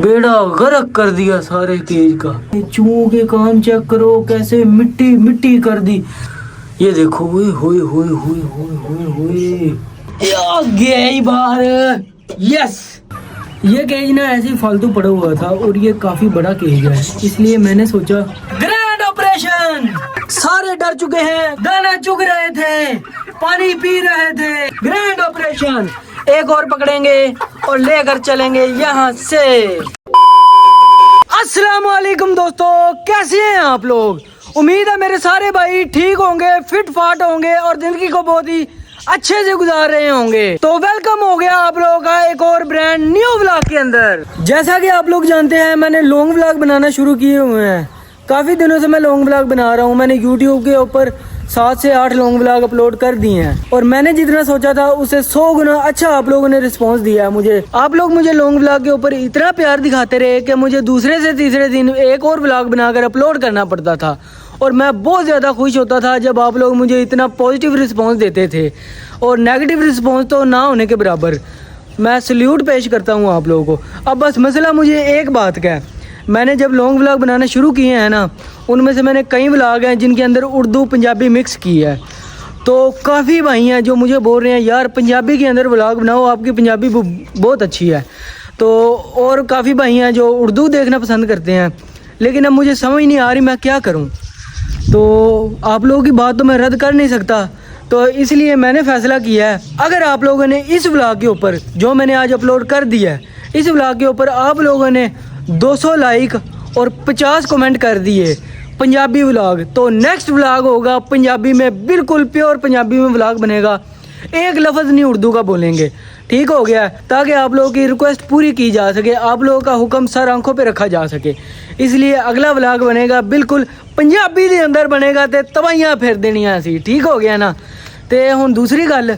बेड़ा गर्क कर दिया सारे केज का। चूहों के काम चेक करो कैसे मिट्टी मिट्टी कर दी। ये देखो हुए हुए हुए हुए हुए हुए हुए गया ही बाहर। यस, ये केज ना ऐसे ही फालतू पड़ा हुआ था और ये काफी बड़ा केज है, इसलिए मैंने सोचा ग्रैंड ऑपरेशन। सारे डर चुके हैं, दाना चुग रहे थे, पानी पी रहे थे। ग्रैंड ऑपरेशन एक और पकड़ेंगे और लेकर चलेंगे यहाँ से। अस्सलाम वालेकुम दोस्तों, कैसे हैं आप लोग? उम्मीद है मेरे सारे भाई ठीक होंगे, फिट फाट होंगे और जिंदगी को बहुत ही अच्छे से गुजार रहे होंगे। तो वेलकम हो गया आप लोगों का एक और ब्रांड न्यू व्लॉग के अंदर। जैसा कि आप लोग जानते हैं मैंने लॉन्ग व्लॉग बनाना शुरू किए हुए हैं। काफी दिनों से मैं लॉन्ग व्लॉग बना रहा हूँ। मैंने यूट्यूब के ऊपर 7 से 8 लॉन्ग व्लॉग अपलोड कर दिए हैं और मैंने जितना सोचा था उससे 100 गुना अच्छा आप लोगों ने रिस्पांस दिया है मुझे। आप लोग मुझे लॉन्ग व्लॉग के ऊपर इतना प्यार दिखाते रहे कि मुझे दूसरे से तीसरे दिन एक और व्लॉग बनाकर अपलोड करना पड़ता था और मैं बहुत ज़्यादा खुश होता था जब आप लोग मुझे इतना पॉजिटिव रिस्पांस देते थे और नेगेटिव रिस्पांस तो ना होने के बराबर। मैं सल्यूट पेश करता हूँ आप लोगों को। अब बस मसला मुझे एक बात का है, मैंने जब लॉन्ग व्लॉग बनाना शुरू किए हैं ना, उनमें से मैंने कई व्लॉग हैं जिनके अंदर उर्दू पंजाबी मिक्स की है। तो काफ़ी भाई हैं जो मुझे बोल रहे हैं यार पंजाबी के अंदर व्लॉग बनाओ, आपकी पंजाबी बहुत अच्छी है। तो और काफ़ी भाई हैं जो उर्दू देखना पसंद करते हैं, लेकिन अब मुझे समझ नहीं आ रही मैं क्या करूं। तो आप लोगों की बात तो मैं रद्द कर नहीं सकता, तो इसलिए मैंने फ़ैसला किया है अगर आप लोगों ने इस व्लॉग के ऊपर जो मैंने आज अपलोड कर दिया है, इस व्लॉग के ऊपर आप लोगों ने 200 लाइक और 50 कमेंट कर दिए पंजाबी व्लॉग, तो नेक्स्ट व्लॉग होगा पंजाबी में, बिल्कुल प्योर पंजाबी में व्लॉग बनेगा। एक लफ्ज़ नहीं उर्दू का बोलेंगे, ठीक हो गया? ताकि आप लोगों की रिक्वेस्ट पूरी की जा सके, आप लोगों का हुक्म सर आंखों पे रखा जा सके। इसलिए अगला व्लॉग बनेगा बिल्कुल पंजाबी के अंदर बनेगा ते तबाहियां फेर देनियां सी, ठीक हो गया ना? ते हुण दूसरी गल,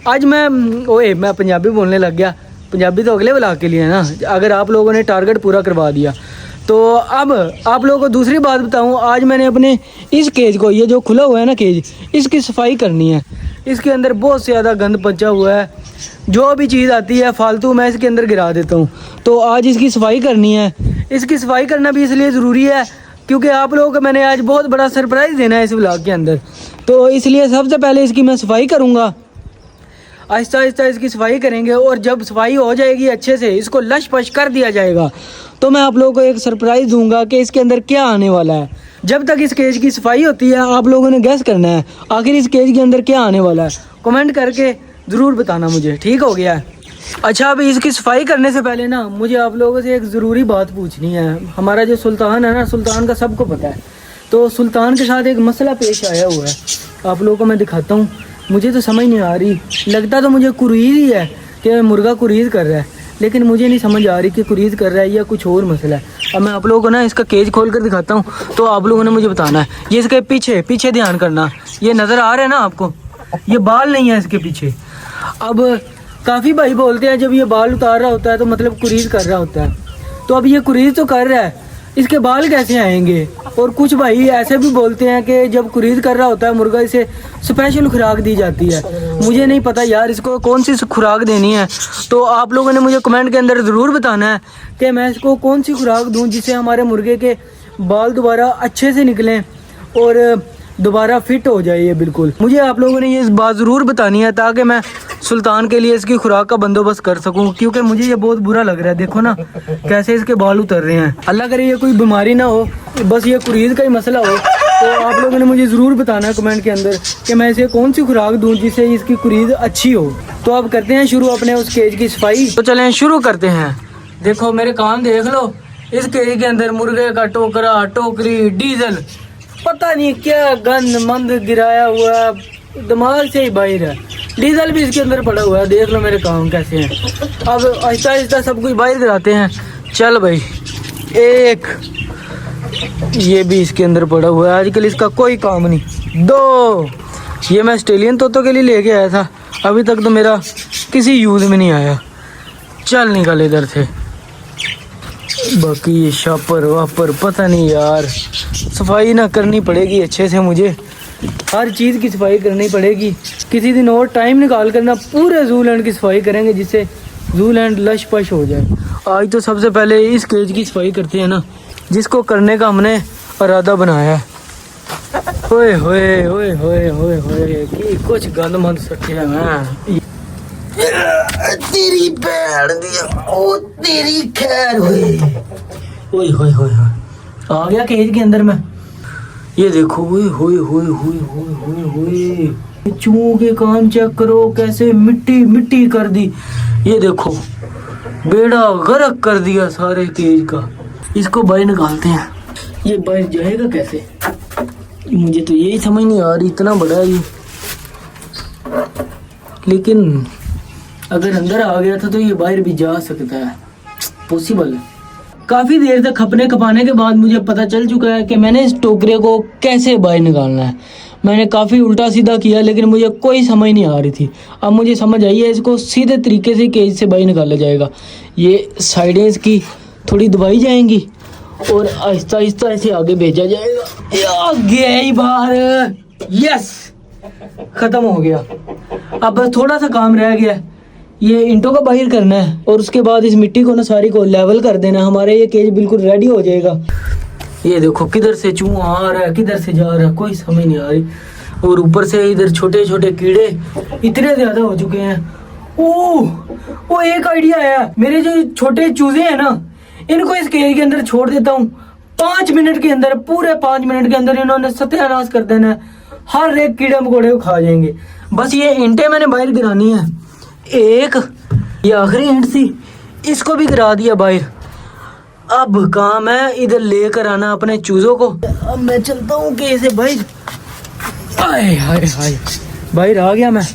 आज मैं पंजाबी बोलने लग गया। पंजाबी तो अगले व्लॉग के लिए है ना, अगर आप लोगों ने टारगेट पूरा करवा दिया। तो अब आप लोगों को दूसरी बात बताऊं, आज मैंने अपने इस केज को, ये जो खुला हुआ है ना केज, इसकी सफाई करनी है। इसके अंदर बहुत से ज़्यादा गंद बचा हुआ है, जो भी चीज़ आती है फालतू मैं इसके अंदर गिरा देता हूँ। तो आज इसकी सफाई करनी है। इसकी सफाई करना भी इसलिए ज़रूरी है क्योंकि आप लोगों को मैंने आज बहुत बड़ा सरप्राइज़ देना है इस व्लॉग के अंदर। तो इसलिए सबसे पहले इसकी मैं सफाई करूँगा, आहिस्ता आहिस्ता इसकी सफाई करेंगे और जब सफाई हो जाएगी अच्छे से, इसको लश पश कर दिया जाएगा, तो मैं आप लोगों को एक सरप्राइज़ दूंगा कि इसके अंदर क्या आने वाला है। जब तक इस केज की सफाई होती है आप लोगों ने गैस करना है आखिर इस केज के अंदर क्या आने वाला है। कमेंट करके ज़रूर बताना मुझे, ठीक हो गया? अच्छा, अभी इसकी सफाई करने से पहले ना मुझे आप लोगों से एक ज़रूरी बात पूछनी है। हमारा जो सुल्तान है ना, सुल्तान का सबको पता है, तो सुल्तान के साथ एक मसला पेश आया हुआ है। आप लोगों को मैं दिखाता हूँ, मुझे तो समझ नहीं आ रही, लगता तो मुझे कुरीद ही है कि मुर्गा कुरीद कर रहा है, लेकिन मुझे नहीं समझ आ रही कि कुरीद कर रहा है या कुछ और मसला है। अब मैं आप लोगों को ना इसका केज खोल कर दिखाता हूँ, तो आप लोगों ने मुझे बताना है। ये इसके पीछे पीछे ध्यान करना, ये नज़र आ रहा है ना आपको, ये बाल नहीं है इसके पीछे। अब काफ़ी भाई बोलते हैं जब ये बाल उतार रहा होता है तो मतलब कुरीद कर रहा होता है, तो अब ये कुरीद तो कर रहा है, इसके बाल कैसे आएंगे? और कुछ भाई ऐसे भी बोलते हैं कि जब कुरीद कर रहा होता है मुर्गा, इसे स्पेशल खुराक दी जाती है। मुझे नहीं पता यार इसको कौन सी खुराक देनी है, तो आप लोगों ने मुझे कमेंट के अंदर ज़रूर बताना है कि मैं इसको कौन सी खुराक दूं जिससे हमारे मुर्गे के बाल दोबारा अच्छे से निकलें और दोबारा फिट हो जाए ये बिल्कुल। मुझे आप लोगों ने ये बात ज़रूर बतानी है ताकि मैं सुल्तान के लिए इसकी खुराक का बंदोबस्त कर सकूं, क्योंकि मुझे ये बहुत बुरा लग रहा है। देखो ना कैसे इसके बाल उतर रहे हैं। अल्लाह करे ये कोई बीमारी ना हो, बस ये कुरीद का ही मसला हो। तो आप लोगों ने मुझे ज़रूर बताना है कमेंट के अंदर कि मैं इसे कौन सी खुराक दूँ जिससे इसकी कुरीद अच्छी हो। तो अब करते हैं शुरू अपने उस केज की सफाई। तो चलें शुरू करते हैं। देखो मेरे कान देख लो, इस केज के अंदर मुर्गे का टोकरा, टोकरी, डीजल, पता नहीं क्या गंद मंद गिराया हुआ, दिमाग से ही बाहर है। डीजल भी इसके अंदर पड़ा हुआ है, देख लो मेरे काम कैसे हैं। अब आहिस्ता आहिस्ता सब कुछ बाहर गिराते हैं। चल भाई, एक ये भी इसके अंदर पड़ा हुआ है, आजकल इसका कोई काम नहीं। 2 ये मैं ऑस्ट्रेलियन तोतों के लिए लेके आया था, अभी तक तो मेरा किसी यूज़ में नहीं आया। चल निकल इधर से। बाकी ये शापर वापर पता नहीं यार, सफाई ना करनी पड़ेगी अच्छे से, मुझे हर चीज़ की सफाई करनी पड़ेगी। किसी दिन और टाइम निकाल कर ना पूरे ज़ूलैंड की सफाई करेंगे जिससे जूलैंड लश पश हो जाए। आज तो सबसे पहले इस केज की सफाई करते हैं ना, जिसको करने का हमने इरादा बनाया है। ओए होए होए होए होए होए की कुछ गंद मंद सके हैं। तेरी भैन दी ओ तेरी खैर होए। ओए होए होए आ गया केज के अंदर में। ये देखो ओए होए होए होए होए होए होए चूहों के काम चेक करो, कैसे मिट्टी मिट्टी कर दी। ये देखो बेड़ा गर्क कर दिया सारे केज का। इसको बाहर निकालते हैं। ये बाहर जाएगा कैसे, मुझे तो यही समझ नहीं आ रही। इतना बड़ा है ये, लेकिन अगर अंदर आ गया था तो ये बाहर भी जा सकता है, पॉसिबल है। काफी देर तक खपने खपाने के बाद मुझे पता चल चुका है कि मैंने इस टोकरे को कैसे बाहर निकालना है। मैंने काफी उल्टा सीधा किया, लेकिन मुझे कोई समझ नहीं आ रही थी। अब मुझे समझ आई है, इसको सीधे तरीके से केज से बाहर निकाला जाएगा। ये साइडें इसकी थोड़ी दबाई जाएंगी और आहिस्ता आहिस्ता ऐसे आगे भेजा जाएगा। गया ही बाहर, यस खत्म हो गया। अब बस थोड़ा सा काम रह गया, ये इंटों को बाहर करना है और उसके बाद इस मिट्टी को ना सारी को लेवल कर देना। हमारे ये केज बिल्कुल रेडी हो जाएगा। ये देखो किधर से चूहा आ रहा है, किधर से जा रहा है, कोई समझ नहीं आ रही। और ऊपर से इधर छोटे छोटे कीड़े इतने ज्यादा हो चुके हैं। ओ एक आइडिया आया। मेरे जो छोटे चूजे हैं ना, इनको इस केज के अंदर छोड़ देता हूँ। 5 मिनट के अंदर, पूरे 5 मिनट के अंदर इन्होंने सत्यानाश कर देना है। हर एक कीड़े मकोड़े को खा जाएंगे। बस ये ईंटें मैंने बाहर गिरानी है। एक ये आखिरी ईंट थी, इसको भी गिरा दिया बाहर। अब काम है इधर लेकर आना अपने चूजों को। अब मैं चलता हूँ कैसे बाहर। हाय हाय हाय बाहर आ गया मैं।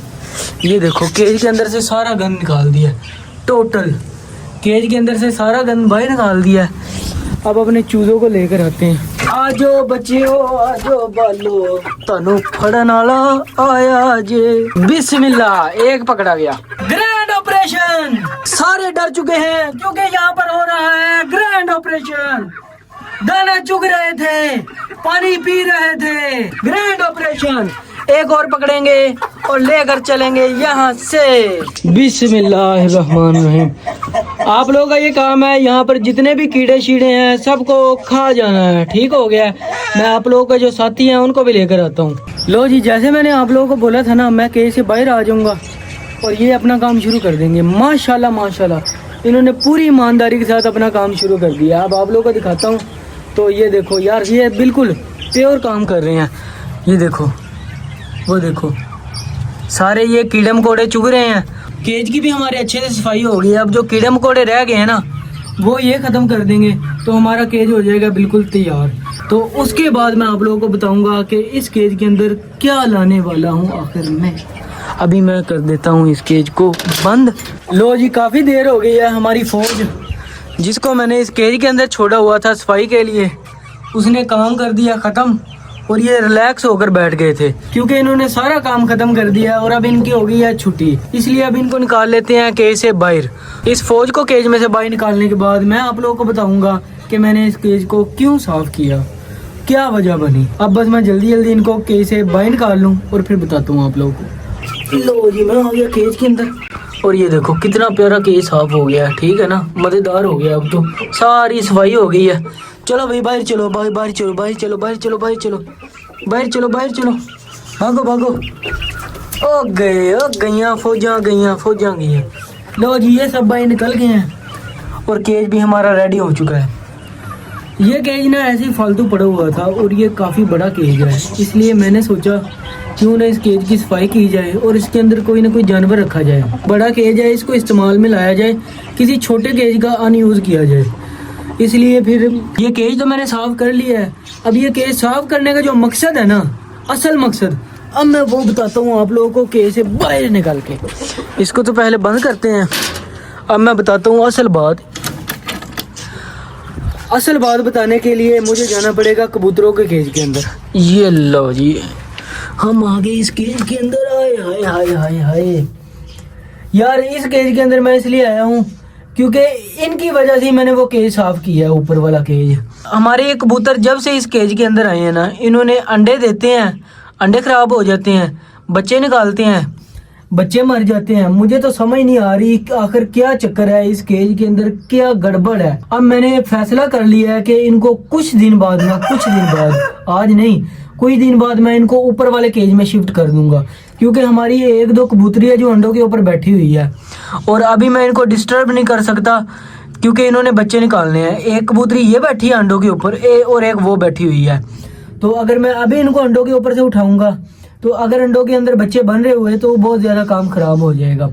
ये देखो केज के अंदर से सारा गंद निकाल दिया, टोटल केज के अंदर से सारा गंद बाहर निकाल दिया। अब अपने चूजों को लेकर आते हैं। आजो बच्चियो आजो बालो, तनु फड़न वाला आया जे। बिस्मिल्लाह, एक पकड़ा गया। Grand operation. सारे डर चुके हैं क्योंकि यहाँ पर हो रहा है ग्रैंड ऑपरेशन। दाना चुग रहे थे, पानी पी रहे थे। Grand operation. एक और पकड़ेंगे और लेकर चलेंगे यहाँ से। बिस्मिल्लाहिर्रहमानिर्रहीम। आप लोगों का ये काम है, यहाँ पर जितने भी कीड़े शीड़े हैं सबको खा जाना है। ठीक हो गया। मैं आप लोगों के जो साथी हैं उनको भी लेकर आता हूँ। लो जी, जैसे मैंने आप लोगों को बोला था ना, मैं केज से बाहर आ जाऊंगा और ये अपना काम शुरू कर देंगे। माशाल्लाह माशाल्लाह, इन्होंने पूरी ईमानदारी के साथ अपना काम शुरू कर दिया। अब आप लोगों को दिखाता हूँ। तो ये देखो यार, ये बिल्कुल प्योर काम कर रहे हैं। ये देखो, वो देखो सारे ये कीड़े मकोड़े चुग रहे हैं। केज की भी हमारे अच्छे से सफाई हो गई है। अब जो कीड़े मकोड़े रह गए हैं ना, वो ये ख़त्म कर देंगे तो हमारा केज हो जाएगा बिल्कुल तैयार। तो उसके बाद मैं आप लोगों को बताऊंगा कि इस केज के अंदर क्या लाने वाला हूँ आखिर में। अभी मैं कर देता हूँ इस केज को बंद। लो जी, काफ़ी देर हो गई है। हमारी फौज, जिसको मैंने इस केज के अंदर छोड़ा हुआ था सफाई के लिए, उसने काम कर दिया ख़त्म और ये रिलैक्स होकर बैठ गए थे क्योंकि इन्होंने सारा काम खत्म कर दिया और अब इनकी हो गई है छुट्टी। इसलिए अब इनको निकाल लेते हैं केज से बाहर। इस फौज को केज में से बाहर निकालने के बाद मैं आप लोगों को बताऊंगा कि मैंने इस केज को क्यों साफ किया, क्या वजह बनी। अब बस मैं जल्दी जल्दी इनको केज से बाहर निकाल लूँ और फिर बताता हूँ आप लोगों को। लो जी, मैं आ गया केज के अंदर और ये देखो कितना प्यारा केज साफ हो गया है। ठीक है ना, मज़ेदार हो गया। अब तो सारी सफाई हो गई है। चलो भाई बाहर चलो, बाहर चलो, बाहर चलो, बाहर चलो, बाहर चलो, बाहर चलो, बाहर चलो, भागो भागो। ओ गईयाँ फौजां, गईयाँ फौजां गईयाँ। लो जी, ये सब बाहर निकल गए हैं और केज भी हमारा रेडी हो चुका है। ये केज ना ऐसे ही फालतू पड़ा हुआ था और ये काफ़ी बड़ा केज है, इसलिए मैंने सोचा क्यों ना इस केज की सफाई की जाए और इसके अंदर कोई ना कोई जानवर रखा जाए। बड़ा केज है, इसको इस्तेमाल में लाया जाए, किसी छोटे केज का अनयूज़ किया जाए। इसलिए फिर ये केज तो मैंने साफ़ कर लिया है। अब ये केज साफ़ करने का जो मकसद है ना, असल मकसद, अब मैं वो बताता हूँ आप लोगों को केज से बाहर निकाल के। इसको तो पहले बंद करते हैं। अब मैं बताता हूँ असल बात। असल बात बताने के लिए मुझे जाना पड़ेगा कबूतरों के केज के अंदर। ये लो जी, हम आ गए इस केज के अंदर। आए हाय हाय हाय हाय यार, इस केज के अंदर मैं इसलिए आया हूँ क्योंकि इनकी वजह से मैंने वो केज साफ किया है, ऊपर वाला केज। हमारे ये कबूतर जब से इस केज के अंदर आए हैं ना, इन्होंने अंडे देते हैं, अंडे खराब हो जाते हैं, बच्चे निकालते हैं, बच्चे मर जाते हैं। मुझे तो समझ नहीं आ रही कि आखिर क्या चक्कर है इस केज के अंदर, क्या गड़बड़ है। अब मैंने फैसला कर लिया है कि इनको कुछ दिन बाद, आज नहीं, कुछ दिन बाद मैं इनको ऊपर वाले केज में शिफ्ट कर दूंगा, क्योंकि हमारी ये एक दो कबूतरी है जो अंडों के ऊपर बैठी हुई है और अभी मैं इनको डिस्टर्ब नहीं कर सकता क्योंकि इन्होंने बच्चे निकालने हैं। एक कबूतरी ये बैठी है अंडों के ऊपर और एक वो बैठी हुई है। तो अगर मैं अभी इनको अंडों के ऊपर से उठाऊंगा तो अगर अंडों के अंदर बच्चे बन रहे हुए तो बहुत ज्यादा काम खराब हो जाएगा।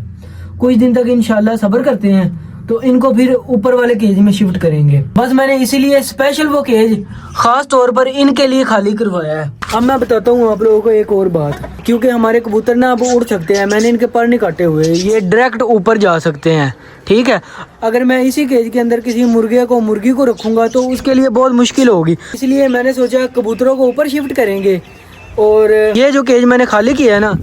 कुछ दिन तक इंशाल्लाह सब्र करते हैं तो इनको फिर ऊपर वाले केज में शिफ्ट करेंगे। बस मैंने इसीलिए स्पेशल वो केज खास तौर पर इनके लिए खाली करवाया है। अब मैं बताता हूँ आप लोगों को एक और बात, क्योंकि हमारे कबूतर ना अब उड़ सकते हैं। मैंने इनके पर नहीं काटे हुए, ये डायरेक्ट ऊपर जा सकते हैं, ठीक है। अगर मैं इसी केज के अंदर किसी मुर्गी को रखूंगा तो उसके लिए बहुत मुश्किल होगी, इसलिए मैंने सोचा कबूतरों को ऊपर शिफ्ट करेंगे। और ये जो केज मैंने खाली किया है ना,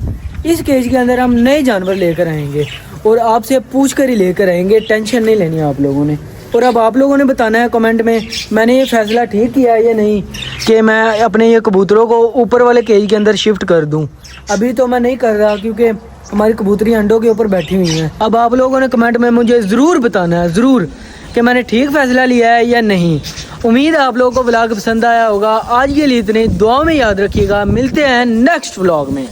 इस केज के अंदर हम नए जानवर लेकर आएंगे और आपसे पूछ कर ही लेकर आएंगे, टेंशन नहीं लेनी आप लोगों ने। और अब आप लोगों ने बताना है कमेंट में मैंने ये फैसला ठीक किया है या नहीं कि मैं अपने ये कबूतरों को ऊपर वाले केज के अंदर शिफ्ट कर दूं। अभी तो मैं नहीं कर रहा क्योंकि हमारी कबूतरी अंडों के ऊपर बैठी हुई हैं। अब आप लोगों ने कमेंट में मुझे ज़रूर बताना है, ज़रूर, कि मैंने ठीक फैसला लिया है या नहीं। उम्मीद है आप लोगों को व्लॉग पसंद आया होगा। आज के लिए इतने, दुआ में याद रखिएगा। मिलते हैं नेक्स्ट व्लॉग में।